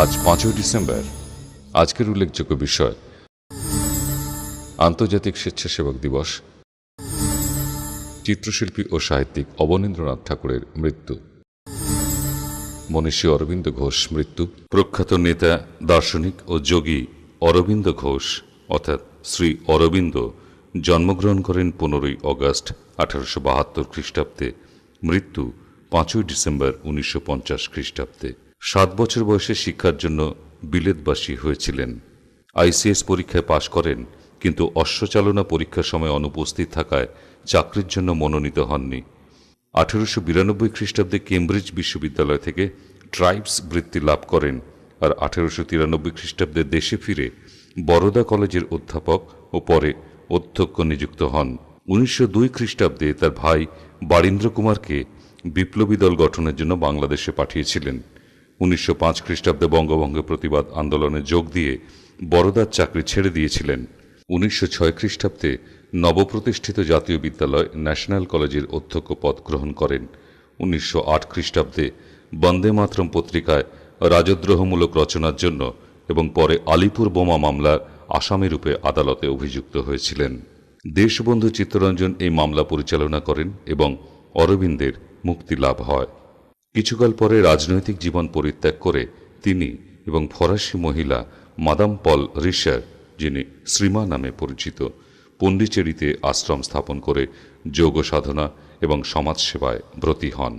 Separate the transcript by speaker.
Speaker 1: আজ 5ই ডিসেম্বর। আজকের উল্লেখযোগ্য বিষয়: আন্তর্জাতিক স্বেচ্ছাসেবক দিবস, চিত্রশিল্পী ও সাহিত্যিক অবনীন্দ্রনাথ ঠাকুরের মৃত্যু, মনীষী অরবিন্দ ঘোষ মৃত্যু, প্রখ্যাত নেতা, দার্শনিক ও যোগী অরবিন্দ ঘোষ অর্থাৎ শ্রী অরবিন্দ জন্মগ্রহণ করেন 15ই অগস্ট 1872 খ্রিস্টাব্দে, মৃত্যু 5ই ডিসেম্বর 1950 খ্রিস্টাব্দে। 7 বছর বয়সে শিক্ষার জন্য বিলেতবাসী হয়েছিলেন। আইসিএস পরীক্ষায় পাশ করেন, কিন্তু অশ্বচালনা পরীক্ষার সময় অনুপস্থিত থাকায় চাকরির জন্য মনোনীত হননি। 1892 খ্রিস্টাব্দে কেমব্রিজ বিশ্ববিদ্যালয় থেকে ট্রাইবস বৃত্তি লাভ করেন, আর 1893 খ্রিস্টাব্দে দেশে ফিরে বরোদা কলেজের অধ্যাপক ও পরে অধ্যক্ষ নিযুক্ত হন। 1902 খ্রিস্টাব্দে তার ভাই বারীন্দ্র কুমারকে বিপ্লবী দল গঠনের জন্য বাংলাদেশে পাঠিয়েছিলেন। 1905 খ্রিস্টাব্দে বঙ্গভঙ্গ প্রতিবাদ আন্দোলনে যোগ দিয়ে বরোদার চাকরি ছেড়ে দিয়েছিলেন। 1906 খ্রিস্টাব্দে নবপ্রতিষ্ঠিত জাতীয় বিদ্যালয় ন্যাশনাল কলেজের অধ্যক্ষ পদ গ্রহণ করেন। 1908 খ্রিস্টাব্দে বন্দে মাতরম পত্রিকায় রাজদ্রোহমূলক রচনার জন্য এবং পরে আলিপুর বোমা মামলার আসামি রূপে আদালতে অভিযুক্ত হয়েছিলেন। দেশবন্ধু চিত্তরঞ্জন এই মামলা পরিচালনা করেন এবং অরবিন্দের মুক্তি লাভ হয়। কিছুকাল পরে রাজনৈতিক জীবন পরিত্যাগ করে তিনি এবং ফরাসি মহিলা মাদাম পল রিশার, যিনি শ্রীমা নামে পরিচিত, পণ্ডিচেরিতে আশ্রম স্থাপন করে যোগ সাধনা এবং সমাজসেবায় ব্রতী হন।